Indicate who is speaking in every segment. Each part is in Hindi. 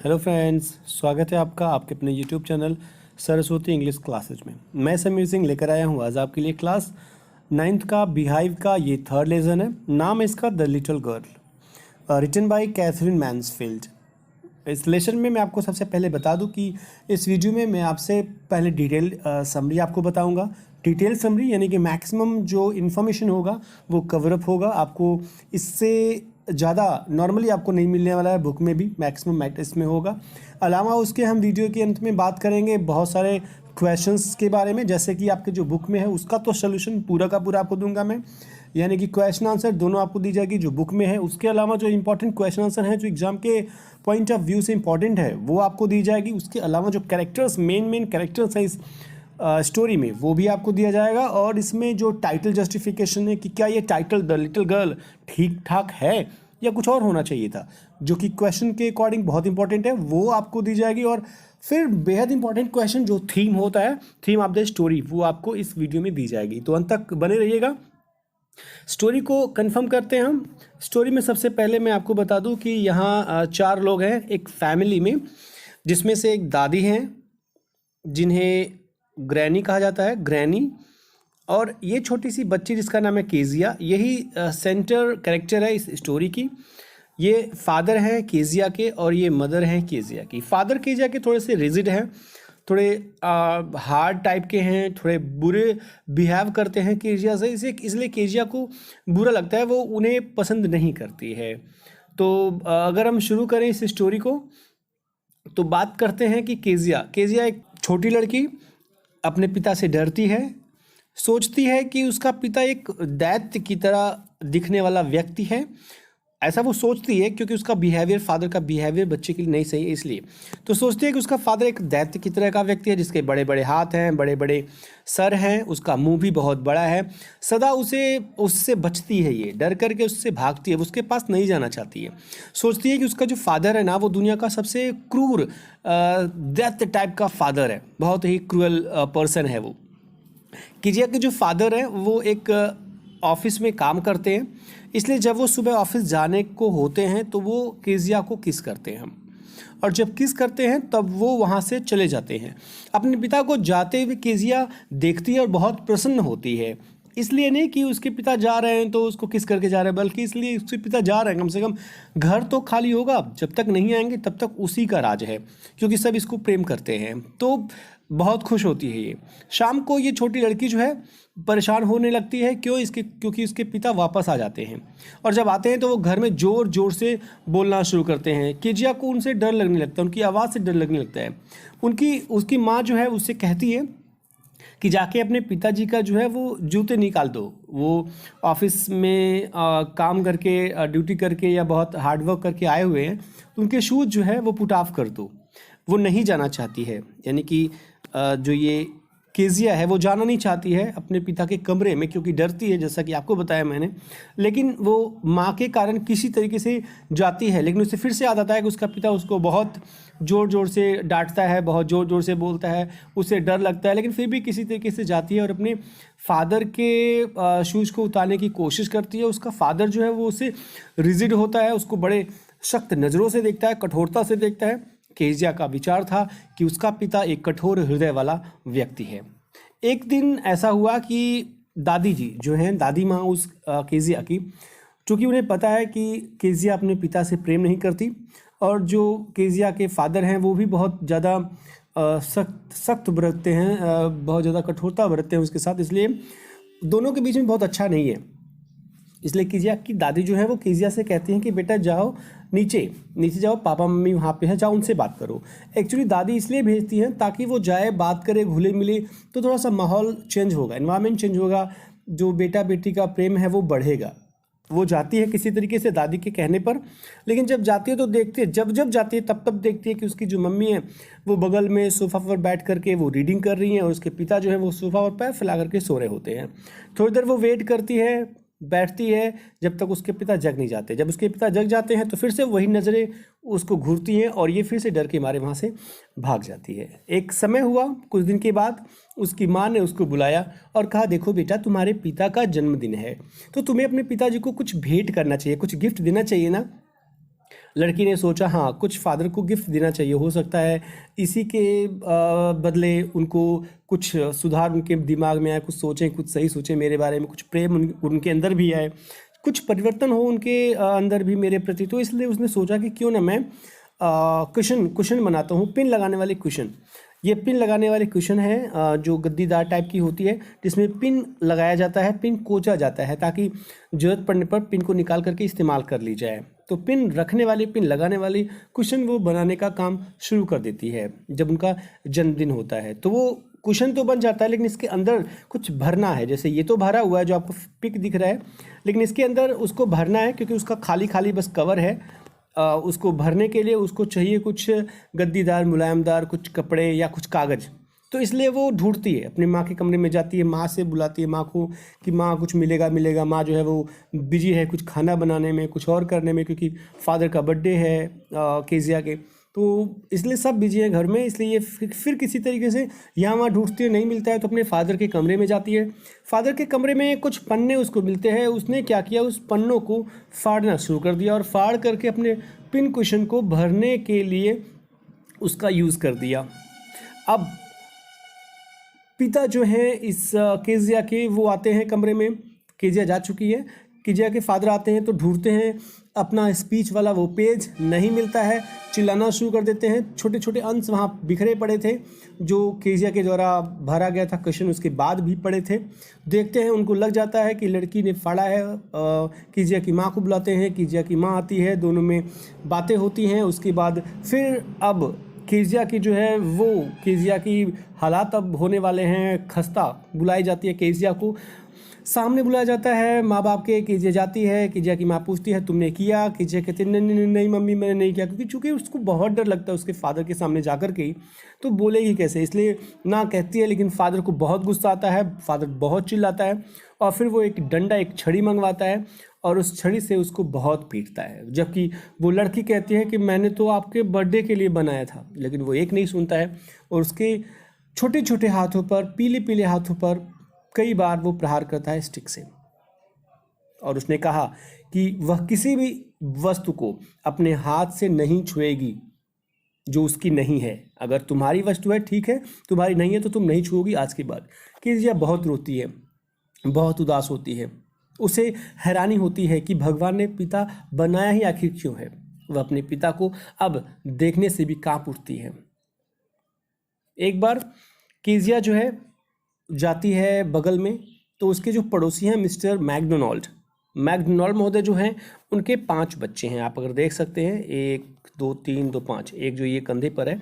Speaker 1: हेलो फ्रेंड्स, स्वागत है आपका आपके अपने YouTube channel Saraswati English classes में। मैं समीर सिंह लेकर आया हूँ आज आपके लिए क्लास 9th का बिहाइव का ये थर्ड लेसन है। नाम है इसका The Little Girl, written by Katherine Mansfield. इस लेसन में मैं आपको सबसे पहले बता दूं कि इस वीडियो में मैं आपसे पहले डिटेल समरी आपको बताऊंगा। डिटेल समरी यानी कि मैक्सिमम जो इन्फॉर्मेशन होगा वो कवरअप होगा। आपको इससे ज़्यादा नॉर्मली आपको नहीं मिलने वाला है, बुक में भी मैक्सिमम इसमें होगा। अलावा उसके हम वीडियो के अंत में बात करेंगे बहुत सारे क्वेश्चंस के बारे में, जैसे कि आपके जो बुक में है उसका तो सोल्यूशन पूरा का पूरा आपको दूंगा मैं, यानी कि क्वेश्चन आंसर दोनों आपको दी जाएगी जो बुक में है। उसके अलावा जो इंपॉर्टेंट क्वेश्चन आंसर हैं जो एग्जाम के पॉइंट ऑफ व्यू से इंपॉर्टेंट है वो आपको दी जाएगी। उसके अलावा जो कैरेक्टर्स मेन कैरेक्टर्स हैं इस स्टोरी में वो भी आपको दिया जाएगा। और इसमें जो टाइटल जस्टिफिकेशन है कि क्या ये टाइटल द लिटिल गर्ल ठीक ठाक है या कुछ और होना चाहिए था, जो कि क्वेश्चन के अकॉर्डिंग बहुत इंपॉर्टेंट है, वो आपको दी जाएगी। और फिर बेहद इंपॉर्टेंट क्वेश्चन जो थीम होता है, थीम ऑफ द स्टोरी, वो आपको इस वीडियो में दी जाएगी। तो अंत तक बने रहिएगा। स्टोरी को कंफर्म करते हैं हम। स्टोरी में सबसे पहले मैं आपको बता दूं कि यहाँ 4 लोग हैं एक फैमिली में, जिसमें से एक दादी हैं जिन्हें ग्रैनी कहा जाता है, ग्रैनी, और ये छोटी सी बच्ची जिसका नाम है केजिया। यही सेंटर कैरेक्टर है इस स्टोरी की। ये फादर हैं केजिया के और ये मदर हैं केजिया की। फादर केजिया के थोड़े से रिजिड हैं, थोड़े हार्ड टाइप के हैं, थोड़े बुरे बिहेव करते हैं केजिया से, इसलिए केजिया को बुरा लगता है, वो उन्हें पसंद नहीं करती है। तो अगर हम शुरू करें इस स्टोरी को तो बात करते हैं कि केजिया एक छोटी लड़की अपने पिता से डरती है, सोचती है कि उसका पिता एक दैत्य की तरह दिखने वाला व्यक्ति है। ऐसा वो सोचती है क्योंकि उसका बिहेवियर, फादर का बिहेवियर बच्चे के लिए नहीं सही है, इसलिए तो सोचती है कि उसका फादर एक दैत्य की तरह का व्यक्ति है, जिसके बड़े बड़े हाथ हैं, बड़े बड़े सर हैं, उसका मुंह भी बहुत बड़ा है। सदा उससे बचती है, ये डर करके उससे भागती है, उसके पास नहीं जाना चाहती है। सोचती है कि उसका जो फादर है ना, वो दुनिया का सबसे क्रूर दैत्य टाइप का फादर है, बहुत ही क्रूअल पर्सन है वो। केजिया के जो फादर हैं वो एक ऑफिस में काम करते हैं, इसलिए जब वो सुबह ऑफिस जाने को होते हैं तो वो केजिया को किस करते हैं, और जब किस करते हैं तब वो वहाँ से चले जाते हैं। अपने पिता को जाते हुए केजिया देखती है और बहुत प्रसन्न होती है। इसलिए नहीं कि उसके पिता जा रहे हैं तो उसको किस करके जा रहे हैं, बल्कि इसलिए उसके पिता जा रहे हैं, कम से कम घर तो खाली होगा, जब तक नहीं आएंगे तब तक उसी का राज है, क्योंकि सब इसको प्रेम करते हैं। तो बहुत खुश होती है ये। शाम को ये छोटी लड़की जो है परेशान होने लगती है, क्योंकि उसके पिता वापस आ जाते हैं, और जब आते हैं तो वो घर में ज़ोर ज़ोर से बोलना शुरू करते हैं। केजिया को उनसे डर लगने लगता है, उनकी आवाज़ से डर लगने लगता है। उसकी माँ जो है उससे कहती है कि जाके अपने पिताजी का जो है वो जूते निकाल दो। वो ऑफिस में काम करके, ड्यूटी करके या बहुत हार्डवर्क करके आए हुए हैं, तो उनके शूज़ जो है वो पुट ऑफ कर दो। वो नहीं जाना चाहती है, यानी कि जो ये केजिया है वो जाना नहीं चाहती है अपने पिता के कमरे में, क्योंकि डरती है, जैसा कि आपको बताया मैंने। लेकिन वो माँ के कारण किसी तरीके से जाती है, लेकिन उसे फिर से याद आता है कि उसका पिता उसको बहुत ज़ोर ज़ोर से डांटता है, बहुत ज़ोर ज़ोर से बोलता है, उसे डर लगता है, लेकिन फिर भी किसी तरीके से जाती है और अपने फादर के शूज़ को उतारने की कोशिश करती है। उसका फादर जो है वो उसे रिजिड होता है, उसको बड़े सख्त नज़रों से देखता है, कठोरता से देखता है। केजिया का विचार था कि उसका पिता एक कठोर हृदय वाला व्यक्ति है। एक दिन ऐसा हुआ कि दादी जी जो हैं, दादी माँ उस केजिया की, चूँकि उन्हें पता है कि केजिया अपने पिता से प्रेम नहीं करती, और जो केजिया के फादर हैं वो भी बहुत ज़्यादा सख्त बरतते हैं, बहुत ज़्यादा कठोरता बरतते हैं उसके साथ, इसलिए दोनों के बीच में बहुत अच्छा नहीं है। इसलिए केजिया की दादी जो है वो केजिया से कहती हैं कि बेटा जाओ नीचे जाओ, पापा मम्मी वहाँ पे हैं, जाओ उनसे बात करो। एक्चुअली दादी इसलिए भेजती हैं ताकि वो जाए, बात करे, घुले मिले, तो थोड़ा सा माहौल चेंज होगा, एनवायरनमेंट चेंज होगा, जो बेटा बेटी का प्रेम है वो बढ़ेगा। वो जाती है किसी तरीके से दादी के कहने पर, लेकिन जब जाती है तो देखती है, जब जाती है तब देखती है कि उसकी जो मम्मी है वो बगल में सोफ़ा पर बैठ करके वो रीडिंग कर रही हैं, और उसके पिता जो है वो सोफ़ा पर पैर फैला करके सो रहे होते हैं। थोड़ी देर वो वेट करती है, बैठती है, जब तक उसके पिता जग नहीं जाते। जब उसके पिता जग जाते हैं तो फिर से वही नज़रें उसको घूरती हैं, और ये फिर से डर के मारे वहाँ से भाग जाती है। एक समय हुआ, कुछ दिन के बाद उसकी माँ ने उसको बुलाया और कहा, देखो बेटा, तुम्हारे पिता का जन्मदिन है, तो तुम्हें अपने पिताजी को कुछ भेंट करना चाहिए, कुछ गिफ्ट देना चाहिए ना। लड़की ने सोचा हाँ कुछ फादर को गिफ्ट देना चाहिए, हो सकता है इसी के बदले उनको कुछ सुधार उनके दिमाग में आए, कुछ सोचें, कुछ सही सोचें मेरे बारे में, कुछ प्रेम उनके अंदर भी आए, कुछ परिवर्तन हो उनके अंदर भी मेरे प्रति। तो इसलिए उसने सोचा कि क्यों ना मैं कुशन बनाता हूँ, पिन लगाने वाली कुशन। ये पिन लगाने वाले कुशन है जो गद्दीदार टाइप की होती है, जिसमें पिन लगाया जाता है, पिन कोचा जाता है ताकि ज़रूरत पड़ने पर पिन को निकाल करके इस्तेमाल कर ली जाए। तो पिन रखने वाली, पिन लगाने वाली कुशन वो बनाने का काम शुरू कर देती है जब उनका जन्मदिन होता है। तो वो कुशन तो बन जाता है, लेकिन इसके अंदर कुछ भरना है। जैसे ये तो भरा हुआ है जो आपको पिक दिख रहा है, लेकिन इसके अंदर उसको भरना है क्योंकि उसका खाली खाली बस कवर है। उसको भरने के लिए उसको चाहिए कुछ गद्दीदार, मुलायमदार कुछ कपड़े या कुछ कागज़। तो इसलिए वो ढूंढती है, अपनी माँ के कमरे में जाती है, माँ से बुलाती है माँ को कि माँ कुछ मिलेगा। माँ जो है वो बिजी है कुछ खाना बनाने में, कुछ और करने में, क्योंकि फादर का बर्थडे है केजिया के। तो इसलिए सब बिजी हैं घर में, इसलिए ये फिर किसी तरीके से यहाँ वहाँ ढूंढती है, नहीं मिलता है तो अपने फादर के कमरे में जाती है। फादर के कमरे में कुछ पन्ने उसको मिलते हैं। उसने क्या किया, उस पन्नों को फाड़ना शुरू कर दिया और फाड़ करके अपने पिन कुशन को भरने के लिए उसका यूज़ कर दिया। अब पिता जो है इस केजिया के, वो आते हैं कमरे में, केजिया जा चुकी है, केजिया के फादर आते हैं तो ढूंढते हैं अपना स्पीच वाला वो पेज, नहीं मिलता है, चिल्लाना शुरू कर देते हैं। छोटे छोटे अंश वहाँ बिखरे पड़े थे जो केजिया के द्वारा भरा गया था, क्वेश्चन उसके बाद भी पड़े थे। देखते हैं, उनको लग जाता है कि लड़की ने फाड़ा है। केजिया की माँ को बुलाते हैं, केजिया की माँ आती है, दोनों में बातें होती हैं। उसके बाद फिर अब केजिया की जो है वो, केजिया की हालात अब होने वाले हैं खस्ता, बुलाई जाती है केजिया को, सामने बुलाया जाता है माँ बाप के। केजिया जाती है, केजिया की माँ पूछती है तुमने किया? केजिया कहती है नहीं मम्मी मैंने नहीं किया, क्योंकि चूँकि उसको बहुत डर लगता है उसके फादर के सामने जाकर के, तो बोलेगी कैसे, इसलिए ना कहती है। लेकिन फादर को बहुत गुस्सा आता है, फादर बहुत चिल्लाता है और फिर वो एक डंडा, एक छड़ी मंगवाता है और उस छड़ी से उसको बहुत पीटता है। जबकि वो लड़की कहती है कि मैंने तो आपके बर्थडे के लिए बनाया था, लेकिन वो एक नहीं सुनता है और उसके छोटे छोटे हाथों पर, पीले पीले हाथों पर कई बार वो प्रहार करता है स्टिक से। और उसने कहा कि वह किसी भी वस्तु को अपने हाथ से नहीं छुएगी जो उसकी नहीं है। अगर तुम्हारी वस्तु है ठीक है, तुम्हारी नहीं है तो तुम नहीं छुओगी आज के बाद। केजिया बहुत रोती है, बहुत उदास होती है। उसे हैरानी होती है कि भगवान ने पिता बनाया ही आखिर क्यों है। वह अपने पिता को अब देखने से भी कांप उठती है। एक बार केजिया जो है जाती है बगल में, तो उसके जो पड़ोसी हैं मिस्टर मैकडोनाल्ड महोदय जो हैं, उनके 5 बच्चे हैं। आप अगर देख सकते हैं 1 2 3 2 5, एक जो ये कंधे पर है,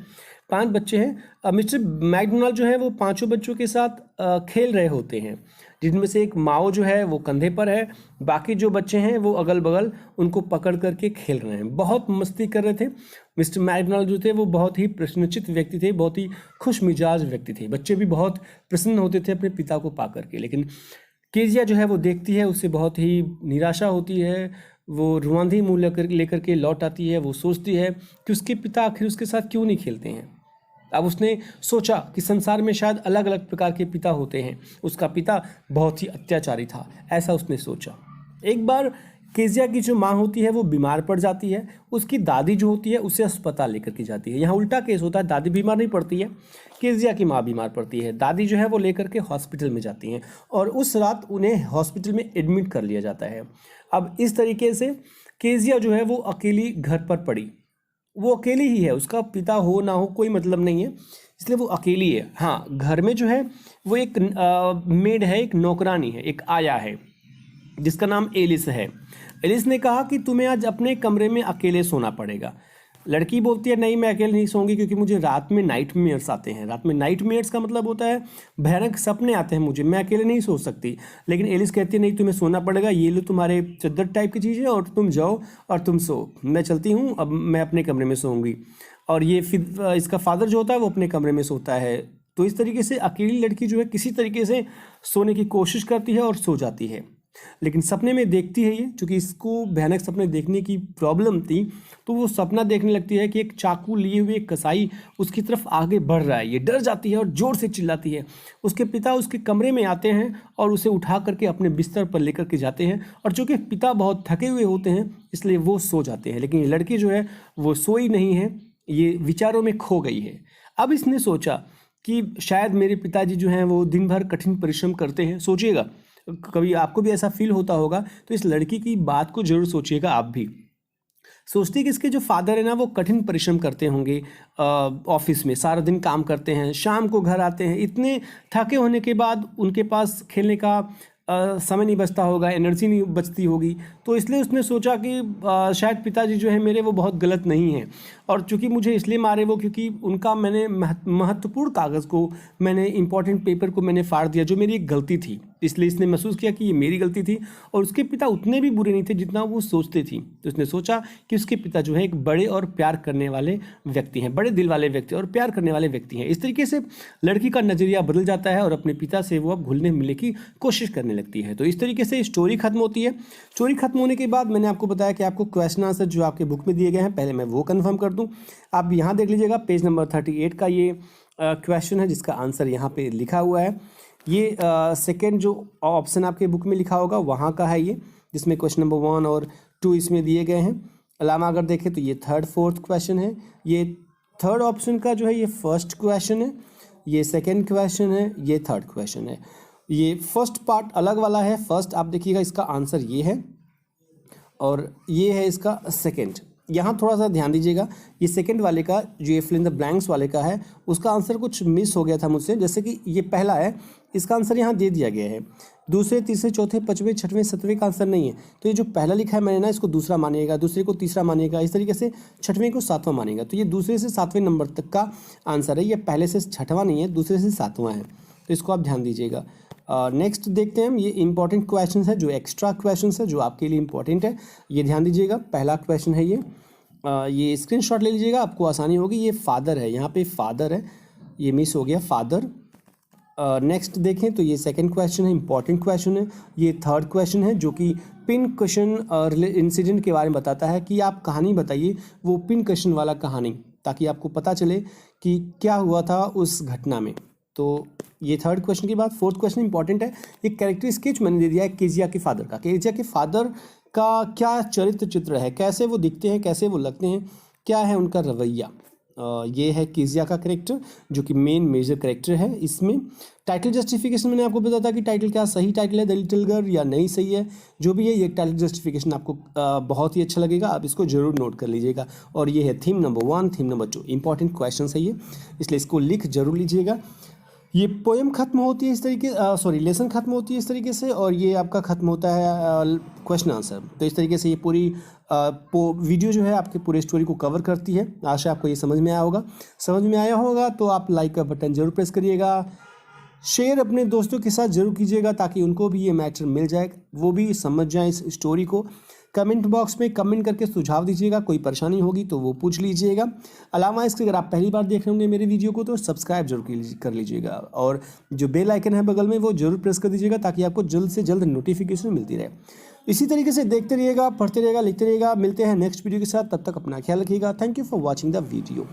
Speaker 1: 5 बच्चे हैं। मिस्टर मैकडोनाल्ड जो है वो 5 बच्चों के साथ खेल रहे होते हैं, जिनमें से एक माओ जो है वो कंधे पर है, बाकी जो बच्चे हैं वो अगल बगल उनको पकड़ करके खेल रहे हैं, बहुत मस्ती कर रहे थे। मिस्टर मैकडोनाल्ड जो थे वो बहुत ही प्रसन्नचित्त व्यक्ति थे, बहुत ही खुश मिजाज व्यक्ति थे। बच्चे भी बहुत प्रसन्न होते थे अपने पिता को पा करके। लेकिन केजिया जो है वो देखती है, उससे बहुत ही निराशा होती है। वो रुआंधी मुँह लेकर के लौट आती है। वो सोचती है कि उसके पिता आखिर उसके साथ क्यों नहीं खेलते हैं। अब उसने सोचा कि संसार में शायद अलग अलग प्रकार के पिता होते हैं, उसका पिता बहुत ही अत्याचारी था, ऐसा उसने सोचा। एक बार केजिया की जो माँ होती है वो बीमार पड़ जाती है। उसकी दादी जो होती है उसे अस्पताल लेकर के जाती है। यहाँ उल्टा केस होता है, दादी बीमार नहीं पड़ती है, केजिया की माँ बीमार पड़ती है। दादी जो है वो लेकर के हॉस्पिटल में जाती हैं और उस रात उन्हें हॉस्पिटल में एडमिट कर लिया जाता है। अब इस तरीके से केजिया जो है वो अकेली घर पर पड़ी। वो अकेली ही है, उसका पिता हो ना हो कोई मतलब नहीं है, इसलिए वो अकेली है। हाँ, घर में जो है वो एक मेड है, एक नौकरानी है, एक आया है जिसका नाम एलिस है। एलिस ने कहा कि तुम्हें आज अपने कमरे में अकेले सोना पड़ेगा। लड़की बोलती है नहीं मैं अकेले नहीं सोऊंगी, क्योंकि मुझे रात में नाइटमेयर्स आते हैं। रात में नाइटमेयर्स का मतलब होता है भयानक सपने आते हैं मुझे, मैं अकेले नहीं सो सकती। लेकिन एलिस कहती है नहीं तुम्हें सोना पड़ेगा, ये लो तुम्हारे चद्दर टाइप की चीज़ है और तुम जाओ और तुम सो, मैं चलती हूँ, अब मैं अपने कमरे में सोऊंगी। और ये फिर इसका फादर जो होता है वो अपने कमरे में सोता है। तो इस तरीके से अकेली लड़की जो है किसी तरीके से सोने की कोशिश करती है और सो जाती है। लेकिन सपने में देखती है ये, चूँकि इसको भयानक सपने देखने की प्रॉब्लम थी, तो वो सपना देखने लगती है कि एक चाकू लिए हुए एक कसाई उसकी तरफ आगे बढ़ रहा है। ये डर जाती है और ज़ोर से चिल्लाती है। उसके पिता उसके कमरे में आते हैं और उसे उठा करके अपने बिस्तर पर लेकर के जाते हैं, और चूँकि पिता बहुत थके हुए होते हैं इसलिए वो सो जाते हैं। लेकिन ये लड़की जो है वो सोई नहीं है, ये विचारों में खो गई है। अब इसने सोचा कि शायद मेरे पिताजी जो हैं वो दिन भर कठिन परिश्रम करते हैं। सोचिएगा, कभी आपको भी ऐसा फील होता होगा, तो इस लड़की की बात को जरूर सोचिएगा आप भी। सोचती कि इसके जो फादर है ना वो कठिन परिश्रम करते होंगे, ऑफिस में सारा दिन काम करते हैं, शाम को घर आते हैं, इतने थके होने के बाद उनके पास खेलने का समय नहीं बचता होगा, एनर्जी नहीं बचती होगी। तो इसलिए उसने सोचा कि शायद पिताजी जो है मेरे वो बहुत गलत नहीं हैं, और चूंकि मुझे इसलिए मारे वो क्योंकि उनका मैंने महत्वपूर्ण कागज़ को, मैंने इंपॉर्टेंट पेपर को मैंने फाड़ दिया, जो मेरी एक गलती थी। इसलिए इसने महसूस किया कि ये मेरी गलती थी, और उसके पिता उतने भी बुरे नहीं थे जितना वो सोचते थी। तो उसने सोचा कि उसके पिता जो है एक बड़े और प्यार करने वाले व्यक्ति हैं, बड़े दिल वाले व्यक्ति और प्यार करने वाले व्यक्ति हैं। इस तरीके से लड़की का नज़रिया बदल जाता है और अपने पिता से वो अब घुलने मिलने की कोशिश करने लगती है। तो इस तरीके से स्टोरी खत्म होती है। स्टोरी खत्म होने के बाद मैंने आपको बताया कि आपको क्वेश्चन आंसर जो आपके बुक में दिए गए हैं, पहले मैं वो कन्फर्म कर दूँ। आप यहाँ देख लीजिएगा, पेज नंबर 38 का ये क्वेश्चन है जिसका आंसर यहाँ पे लिखा हुआ है। ये सेकेंड जो ऑप्शन आपके बुक में लिखा होगा वहाँ का है ये, जिसमें क्वेश्चन नंबर 1 और 2 इसमें दिए गए हैं। अलावा अगर देखें तो ये थर्ड फोर्थ क्वेश्चन है। ये थर्ड ऑप्शन का जो है ये फर्स्ट क्वेश्चन है, ये सेकेंड क्वेश्चन है, ये थर्ड क्वेश्चन है। ये फर्स्ट पार्ट अलग वाला है, फर्स्ट आप देखिएगा इसका आंसर ये है, और ये है इसका सेकेंड। यहाँ थोड़ा सा ध्यान दीजिएगा, ये सेकंड वाले का जो ये फिल इन द ब्लैंक्स वाले का है उसका आंसर कुछ मिस हो गया था मुझसे। जैसे कि ये पहला है, इसका आंसर यहाँ दे दिया गया है, दूसरे तीसरे चौथे पाँचवें छठवें सातवें का आंसर नहीं है। तो ये जो पहला लिखा है मैंने ना, इसको दूसरा मानिएगा, दूसरे को तीसरा मानिएगा, इस तरीके से छठवें को सातवां मानिएगा। तो ये दूसरे से सातवें नंबर तक का आंसर है, ये पहले से छठवां नहीं है, दूसरे से सातवां है। तो इसको आप ध्यान दीजिएगा। नेक्स्ट देखते हैं हम, ये इंपॉर्टेंट क्वेश्चन है, जो एक्स्ट्रा क्वेश्चन है जो आपके लिए इंपॉर्टेंट है, ये ध्यान दीजिएगा। पहला क्वेश्चन है ये स्क्रीनशॉट ले लीजिएगा, आपको आसानी होगी। ये फादर है, यहाँ पे फादर है, ये मिस हो गया फादर। नेक्स्ट देखें तो ये सेकंड क्वेश्चन है, इंपॉर्टेंट क्वेश्चन है। ये थर्ड क्वेश्चन है जो कि पिन क्वेश्चन इंसिडेंट के बारे में बताता है कि आप कहानी बताइए, वो पिन क्वेश्चन वाला कहानी, ताकि आपको पता चले कि क्या हुआ था उस घटना में। तो ये थर्ड क्वेश्चन के बाद फोर्थ क्वेश्चन इंपॉर्टेंट है। ये कैरेक्टर स्केच मैंने दे दिया है केजिया के फादर का। केजिया के फादर का क्या चरित्र चित्र है, कैसे वो दिखते हैं, कैसे वो लगते हैं, क्या है उनका रवैया। ये है केजिया का कैरेक्टर जो कि मेन मेजर कैरेक्टर है इसमें। टाइटल जस्टिफिकेशन मैंने आपको बताया था कि टाइटल क्या सही टाइटल है द लिटिल गर्ल या नहीं सही है, जो भी है ये टाइटल जस्टिफिकेशन आपको बहुत ही अच्छा लगेगा, आप इसको जरूर नोट कर लीजिएगा। और ये है theme number 1, theme number 2, important question है ये, इसलिए इसको लिख जरूर लीजिएगा। ये पोएम खत्म होती है इस तरीके, लेसन खत्म होती है इस तरीके से, और ये आपका खत्म होता है क्वेश्चन आंसर। तो इस तरीके से ये पूरी वीडियो जो है आपके पूरे स्टोरी को कवर करती है। आशा आपको ये समझ में आया होगा। समझ में आया होगा तो आप लाइक का बटन जरूर प्रेस करिएगा, शेयर अपने दोस्तों के साथ जरूर कीजिएगा ताकि उनको भी ये मैटर मिल जाए, वो भी समझ जाए इस स्टोरी को। कमेंट बॉक्स में कमेंट करके सुझाव दीजिएगा, कोई परेशानी होगी तो वो पूछ लीजिएगा। अलावा इसके अगर आप पहली बार देख रहे होंगे मेरे वीडियो को तो सब्सक्राइब जरूर कर लीजिएगा, और जो बेल आइकन है बगल में वो जरूर प्रेस कर दीजिएगा ताकि आपको जल्द से जल्द नोटिफिकेशन मिलती रहे। इसी तरीके से देखते रहिएगा, पढ़ते रहिएगा, लिखते रहिएगा। मिलते हैं नेक्स्ट वीडियो के साथ, तब तक अपना ख्याल रखिएगा। Thank you for watching the video.